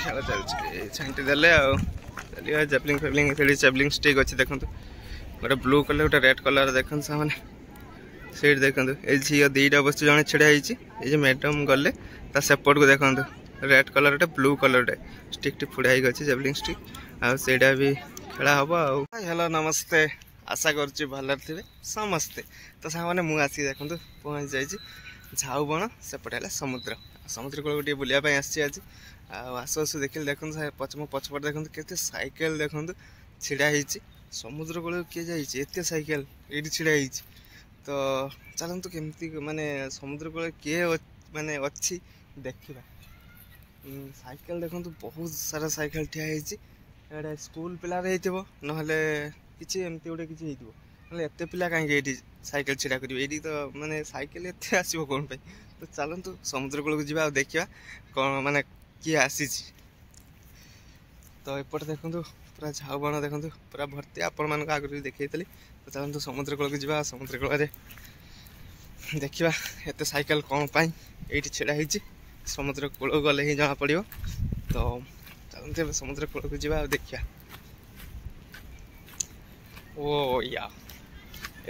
खेल चलती छांटी देले चलिए जेवलिंग फेवलिंग जेवलिंग स्टिक अच्छी देखो गोटे ब्लू कलर गोटे रेड कलर देखते से सीट देखो ये झील दीटा बस जड़े छिड़ा ये मैडम गले सेपट को देखो रेड कलर गोटे ब्लू कलर गोटे स्टिक टी फुड़ा अच्छे जेवलिंग स्टिक आईटा भी खेला हम हेलो नमस्ते आशा करुच्ची भल थे समस्ते तो सामने मुझे देखो पहुँच जाइए झाऊ बण सेपटे है समुद्र समुद्र कूल गोटे बुलापी आसी आज आसु आसु देखिए देखो मो पछपट देखो के साइकेल देखो छिड़ा समुद्र कूल किए जाते साइकेल ये छिड़ा तो चलतु केमती माने समुद्र कूल किए माने अच्छी देखा साइकेल देखो बहुत सारा साइकेल ठिया स्कूल पिलार हो कि एमती गोटे किसी एत पिला कहीं साइकेल छिड़ा कर तो माने साइकेल एत आसो कौन पे तो चलतु समुद्र कूल को जा देखा कौन माने किए आसी तो एपटे देखो पूरा झाऊ बण देखो पूरा भर्ती आपण मान आगे भी देखी तो चलतु समुद्र कूल को जा समुद्र कूल देखा एत साइकेल कौन पाई ये छिड़ा समुद्र कूल गले ही जना पड़ो तो चलते समुद्र कूल को जा देखा ओ या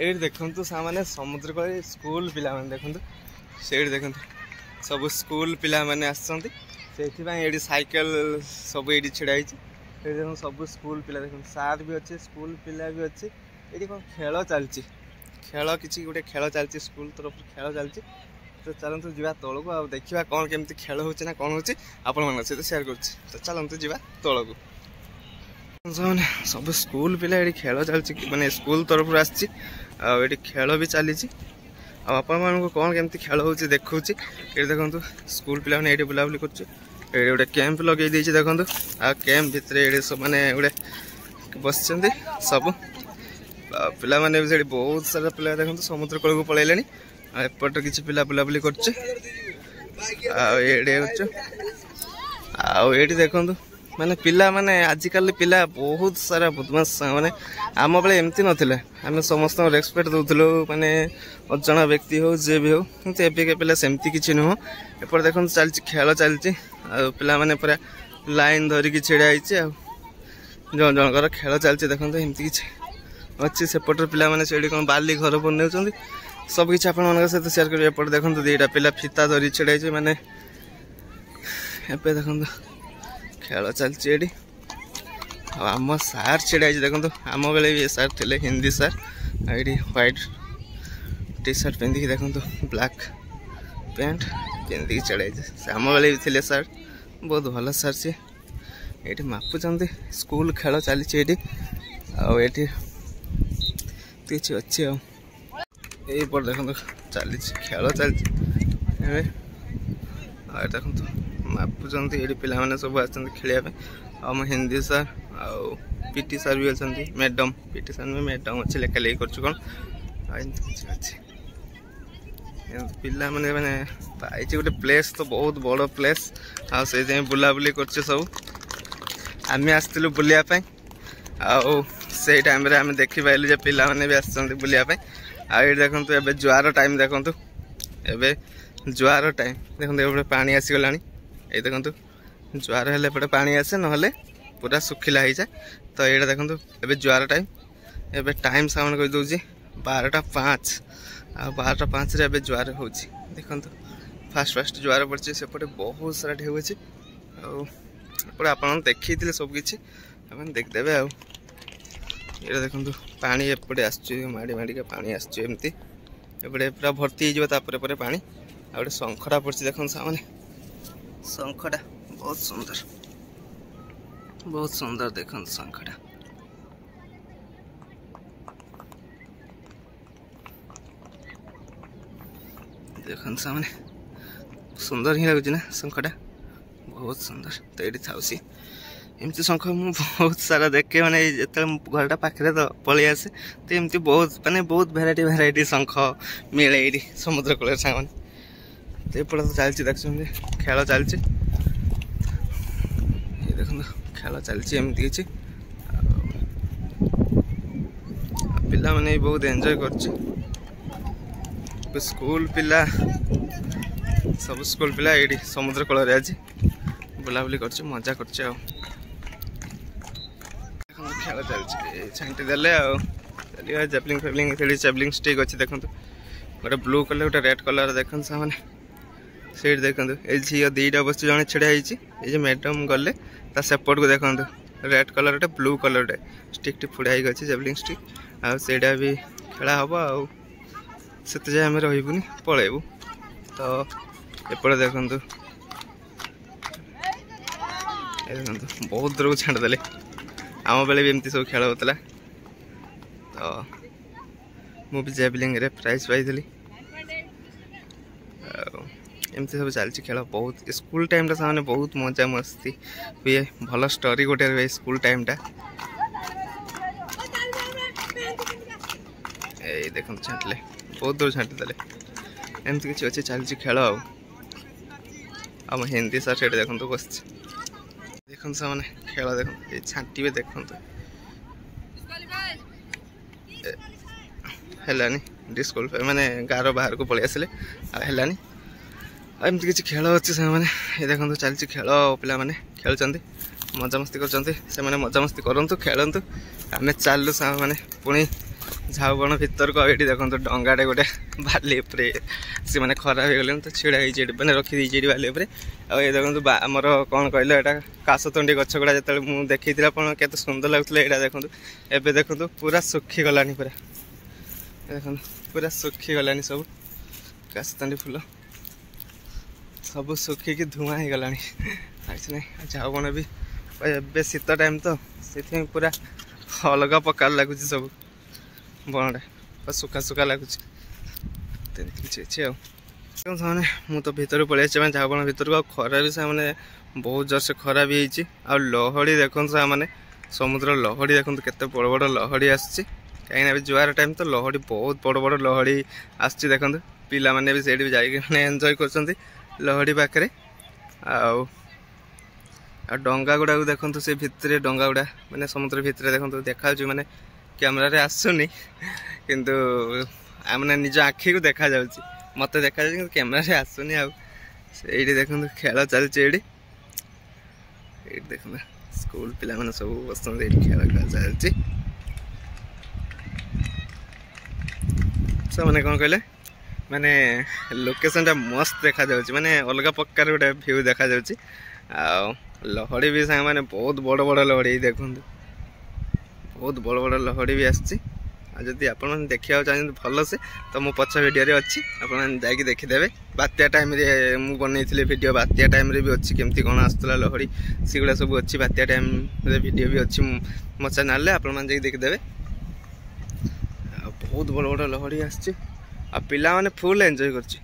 ये देखु सामने समुद्र कूल स्कूल पिला माने देखु से देखु सब स्कूल पिला माने आसपाई साइकेल सब ये छिड़ा देखो सब स्कूल पिला देखो सार भी अच्छे स्कूल पिला भी अच्छे ये कौन खेल चलती खेल किसी गोटे खेल चलती स्कूल तरफ खेल चलती तो चलतु जा तौक आ देखा कौन केमती खेल हो कौन हो आपण सहित सेयार कर तो चलतु जा तौक सब स्कूल पिला ये खेल चलती माने स्कूल तरफ आसी खेल भी चली आपण मान कौन केमती खेल हो देखा ये देखो स्कूल पिला ये बुलाबुली कर गोटे कैंप लगे देखो आ कैंप भितर ये सब माने गोटे बस सब पिला माने भी बहुत सारा पिला देखो समुद्र कूल को पलैले एपटे किसी पिला बुलाबुली कर देखो माने पिला माने आजिकल पिला बहुत सारा बदमाश माने आम बेले एमती नथिले आम समस्त रेस्पेक्ट दउथलो माने अजଣା व्यक्ति हो जे भी हो किंतु एबे के पिला सेमती किछि नुह एपर देखो चलछि खेल चलछि आ पिला माने पूरा लाइन धरि कि छिड़ा आइछि आ जन जनकर खेल चलछि देखो एमती किछि अच्छी सेपटर पिला माने सेडी कोन बाली घर बनेउछन्ती सब किछि आपन मन सहित शेयर करिवे एपर देखो दीटा पिला फिता धरि छिड़ाइछि माने एबे देखो खेल चलती आम सार छिड़ा देखो आम बेले भी सार थे हिंदी सार ये व्हाइट टी शर्ट पिंधिकी देखो ब्लैक पैंट पिंधिकी चढ़ाई आम बेले भी थे सार बहुत भल सार सी ये मापुंट स्कूल खेल चली किसी अच्छी यहीपर देखो चली खेल चलती देखो मापुंट ये पिला माने सब खेलने आम हिंदी सार आउ पीटी सार भी अच्छा मैडम पीटी सार में मैडम अच्छे लेखा लेखी कर पिला माने माने पाई गोटे प्लेस तो बहुत बड़ प्लेस आ से बुलाबुली कर सब आम आसलु बुलापी आउ से टाइम आम देखी पाइलु पिला माने भी आसछन्ति बुलापी आ देखो एबे जुआर टाइम देखो एबे जुआर टाइम देखो पानी आसीगला ये देखो जुआर हेले पटे पानी आसे नहले पूरा सुखिला हो जाए तो ये देखो एबे जुआर टाइम एबे टाइम साउंड कर दूसरी 12:05 आ 12:05 रे एबे जुआर हो देखो फास्ट जुआर पड़े सेपटे बहुत सारा ढेउ अच्छे आगे आप देखी सब किसी देखदेवे आ ये देखो पानी एपटे आसुच्ची माड़ी माड़िका पानी आसमती एपटे पूरा भर्ती होपर पानी आ गोटे शंखटा पड़ी देखो सामने शंखटा बहुत सुंदर देखो शंखटा देखो सामने सुंदर ही लगुच ना शंखटा बहुत सुंदर तो ये था एमती शंख मु बहुत सारा देखे माने जो घरटा पाखे तो पलि आसे तो एमती बहुत माने बहुत भेराइटी शंख मिले ये समुद्र कूल सांग तो एपटे तो चलती देखते खेल चलती देखो खेल चलती एमती किसी पिला माने बहुत एंजॉय कर स्कूल पिला सब स्कूल पिला ये समुद्र कूल आज बुलाबुली कर मजा कर खेल चलती छांटी देले चलिए जेपलिंग फेबलिंग जेपलिंग स्टिक अच्छी देखो गोटे ब्लू कलर गोटे रेड कलर देखते से मैंने सीट देखो ये झील दीटा बस जड़े छिड़ा ये मैडम गले सेपट को देखो रेड कलर गोटे ब्लू कलर गोटे स्टिक टी फुड़ाई अच्छे जेपलिंग स्टिक आईटा भी खेला हम आते जाए आम रही पलैबू तो एपटे देखु बहुत दूर को छाड़देले आम बेले भी एमती सब खेल होता तो मुझे जेवलिंग रे प्राइज पाई एमती सब चलती खेल बहुत स्कूल टाइम से बहुत मजा मस्ती हुए भल स्टोरी गोटे हुए स्कूल टाइम टा ये देख छाटिले बहुत दूर छाटिदेले एमती किसी अच्छे चलती खेल आम हिंदी सर से देखो बस देखो से मैंने खेल देख ये छाटे देखो है स्कूल मैंने गाँव बाहर को पलि आसिले है एमती किसी खेल अच्छे से मैंने ये देखो चलती खेल पिला मैंने खेलुंट मजामस्ती कर मजामस्ती करूँ खेलतु आम चलु मैंने पुणी झाउबण भर को ये देखो डंगाटे गोटे बाली सी मैंने खराब हो गले तो छिड़ा मैंने रखी बाली ये देखो आमर कौन कहल यहाँ काशतंडी गछ गुड़ा जो मुझे देखी के सुंदर लगुला यहाँ देखो एवं देखो पूरा सुखी गलानी पूरा देखो पूरा सुखी गलानी सब काशतंडी फूल सब सुखिकी धुआं हो गला झाउबण भी ए शीत टाइम तो से पूरा अलग प्रकार लगुच सब बनटा सुखा सुखा लगुच किसी अच्छे मु तो भर पलि झाउबण भर को खरा भी से बहुत जोर से खरा भी होती लहड़ी देखो मैंने समुद्र लहड़ी देखो केते बड़ बड़ लहड़ी आसी कहीं जुआर टाइम तो लहड़ी बहुत बड़ बड़ लहड़ी आसी देखो पिला माने भी सेठी जाइए एंजॉय कर लहड़ी पाखे डंगा गुड़ा देखो से भितर डंगा गुड़ा मैंने समुद्र भितर देखो देखा मैंने कैमेरा रे आसुनी किंतु मैंने निज आखि को देखा जाउची मत देखा जाए कैमेरा रे आसुनी ये देखो खेल चलती ये देखो स्कूल पिला मैंने सब बस खेल चलती सब मैंने कौन कहले माने लोकेशन टा मस्त देखा जाउची माने अलग प्रकार गोटे व्यू देखा जाउची लहड़ी भी सांग माने बहुत बड़ बड़ लहड़ी देखो बहुत बड़ बड़ लहड़ी भी आसी जदि आप देखा चाहिए भल से तो मो पछ भिडियो अच्छी आप देखीदे बात्या टाइम मुझे बनई भिडियो बात्या टाइम भी अच्छी केमती कौन आसला लहड़ी सेगुड़ा सब अच्छी बात्या टाइम भिडियो भी अच्छी मो चैनल आप देखीदे बहुत बड़ बड़ लहड़ी आसी पिला माने फुल एंजॉय करछि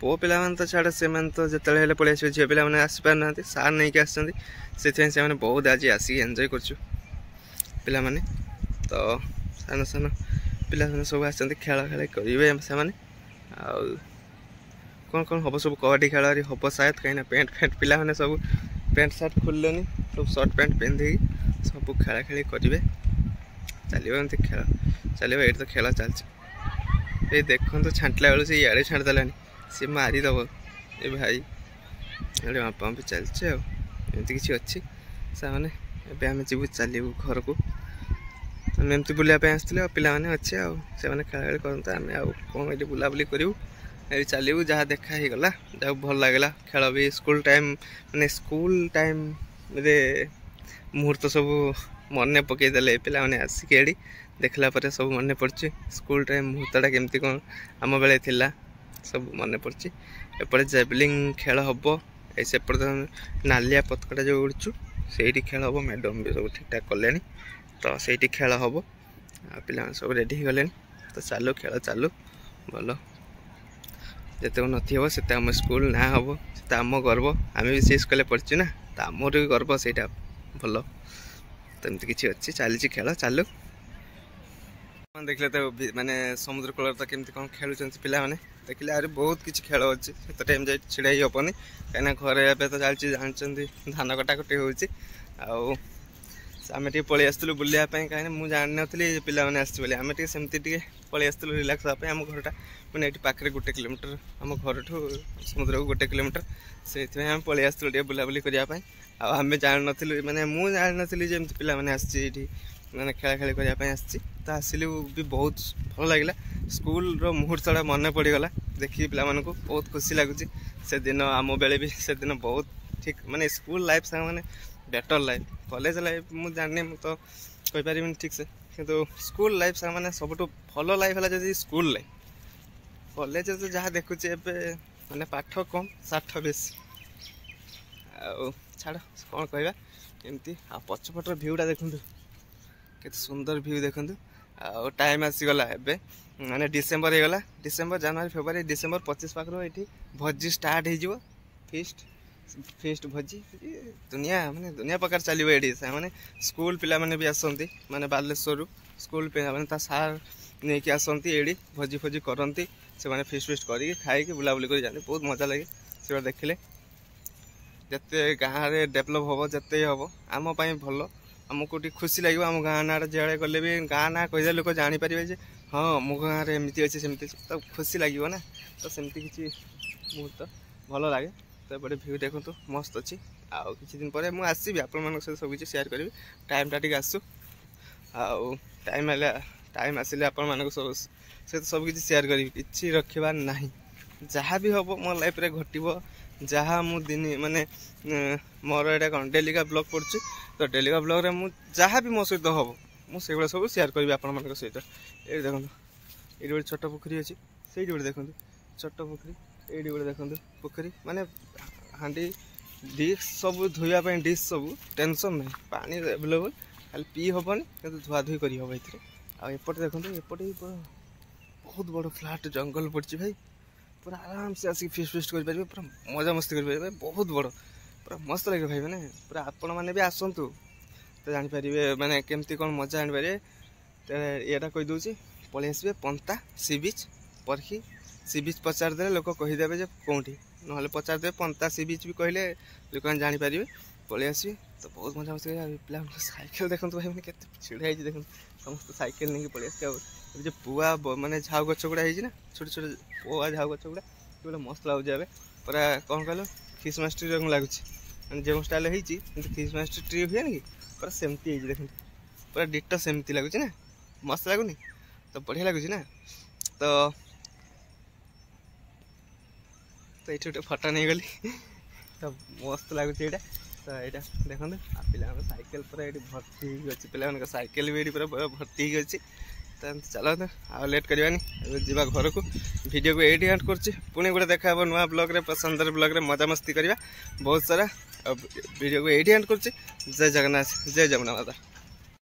पो पिला माने तो छाड़ से माने तो जतले हेले पळे आसी झियो पिला माने आसी पार नांती सार नै के आछंती सेथै से माने बहुत आज आसी एंजॉय करछु पिला माने तो सान सान पिला माने सब आछंती खेला खेला करिवे से माने आ कोन कोन हबो सब कबड्डी खेला रे हबो शायद कहिना पैंट पैंट पिला माने सब पैंट शर्ट खुललेनी सब शर्ट पैंट पिंधि सब खेला खेली करिवे चलिबो एंती खेला चलिबो एट तो खेला चलछि ये देखो तो छांटला बेलू से इे छाड़देलानी सी मारिदेव ये भाई ये बापा भी चलचे आमती किसी अच्छी से मैंने एवं आम जीव चलू घर को आम एमती बुलाप आसते पाने अच्छे से खेला करते आम कौन ये बुलाबुली करूँ ये चलू जहाँ देखा ही गला जहाँ भल लगला खेल भी स्कूल टाइम मैंने स्कूल टाइम मुहूर्त सब मन पकईदे पे आसिक एडी देखला पर सब मन पड़ी स्कूल टाइम मुहूर्तटा केमती कौन आम बेले थिला सब मन पड़ी एपटे जेवलिंग खेल हम सेपटे नालिया पतकटा जो उड़चु से खेल हम मैडम भी सब ठीक ठाक कले तो से खेल हम पिला सब रेडी हो गले तो चलो खेल चलू भल जिते नथी से आम स्कूल ना हम से आम गर्व आम भी से स्कूल पढ़ी ना तो आमर भी गर्व से भल तो एमती किसी अच्छी चली खेल चलू देखले तो माने समुद्र कूल तो केमती कौन खेलुं पिला माने देखले आरे बहुत किसी खेल अच्छी तो टाइम जाए छिड़ा ही हेनी कहीं घर तो चलती जानते धान कटाकटी हो आम टे पलि आसलु बुलायापाई कहीं मुझे जानी नी पिलाने आसमें आम टे सेमती पलि आसलु रिलैक्स हाँपी आम घरटा मैंने ये पाखे 1 किलोमीटर आम घर ठू समुद्र को 1 किलोमीटर से आम पलि आसलु बुलाबुली करने आम जान नी मैंने मुझे जान नी जमी पिला मैंने आसी मैंने खेला खेली करने आसी तो आसिली भी बहुत भल लगे स्कूल मुहूर्तटा मन पड़गला देखिए पिला मानक बहुत खुशी लगुच से दिन आम बेले भी से दिन बहुत ठीक माने स्कूल लाइफ सांग मैंने बेटर लाइफ कॉलेज लाइफ मुझे जानी तो कहीपर ठीक से किंतु स्कूल लाइफ सांग मैंने सब भल लाइफ है जब स्कूल लाइफ कॉलेज तो जहाँ देखुचे मैंने पाठ कम साठ बेसी छाड़ कौन कहवा एमती पछपटर भ्यूटा देखु के सुंदर भ्यू देखु टाइम आसीगला एबे माने डिसेम्बर होगला डिसेम्बर जनवरी फेब्रुआरी डिसेम्बर 25 पाखर ये भोजी स्टार्ट हो फिस्ट फिस्ट भोजी दुनिया माने दुनिया प्रकार चलो ये मैंने स्कूल पिला माने भी आसती माने बालेश्वर स्कूल पे मैंने सार नहीं कि आसती ये भोजी फोजी करती से मैंने फिस्ट फिस्ट करके खाई बुलाबुली कर जाते बहुत मजा लगे से देखिले जिते गाँव में डेभलप हम जिते हम आमपाई भल आमको खुशी लगे आम गाँ ना जो गले भी गाँ ना कहीदे लोक जापर हाँ मो गाँव में एमती अच्छे सेमती तो खुशी लगे ना तो सेमती किसी मुहूर्त भल लगे तो एपटे भ्यू देखो मस्त अच्छी आउ कि दिन पर मुझे आसबि आप सब किसी शेयर करी टाइमटा टी आसू आउ टाइम आसिले आप सब किसी शेयर करी कि रखा ना जहाँ भी हम मो लाइफ रे घटव जहाँ मु दिन माने मोर एटा कौन डेली का ब्लॉग पड़ुची तो डेली का ब्लॉग रे मु जहाँ भी मो सहित हम मुझे सब शेयर करी आप सहित ये देखो ये गोटे छोट पोखरी अच्छी से देखो छोट पोखरी ये गोटे देखो पोखरी माने हांडी डिश सब धोयापाई डिश सब टेंशन नहीं पानी एवेलेबल खाली पी हेनी कि धुआ धुई कर हम ये आउटे देखो एपटे बहुत बड़ फ्लाट जंगल पड़ी भाई पूरा आराम से आसिक फिस्ट फिस्ट कर पूरा मजा मस्ती कर बहुत बड़ पूरा मस्त लगे भाई मैंने पूरा आपण मैंने भी आसतु तो जापर मैंने केमती कौन मजा जापर तो यहाँ कहीदे पलि आसबे पंता सी बीच परखी सी बीच पचारदे लोक कहीदेवे जो कौटी ना पचारदे पंता सी बीच भी कहले लोक जापर पलि आसबे तो बहुत मजा मस्ती पिला साइकेल देखो भाई मैंने केते छिड़ा है देखो समस्त साइकेल नहीं पलि आस जो पुआ माने झाऊ गछ गुड़ा है ना छोटे छोटे पुआ झाऊ गछ गुड़ा ये मस्त लगुच ए पूरा कौन कह क्रिसमस ट्री लगुच मैंने जो स्टाइल होती क्रिसमस ट्री हुए कि पूरा सेमती देख पूरा डिटो सेमती लगुच ना मस्त लगुनि तो बढ़िया लगुच ना तो ये गोटे फटो नहीं गली तो मस्त लगुच यहाँ तो यहाँ देखो पिला साइकेल पूरा ये भर्ती अच्छी पिला साइकेल भी ये पूरा भर्ती अच्छी तो चलो तो आ लेट करवानी जा घर को वीडियो को ये एंड कर पुणी गोटे देखा नुआ ब्लॉग रे पसंदर ब्लॉग रे मजा मस्ती करवा बहुत सारा वीडियो को ये एंड कर जय जगन्नाथ जय जमुना माता।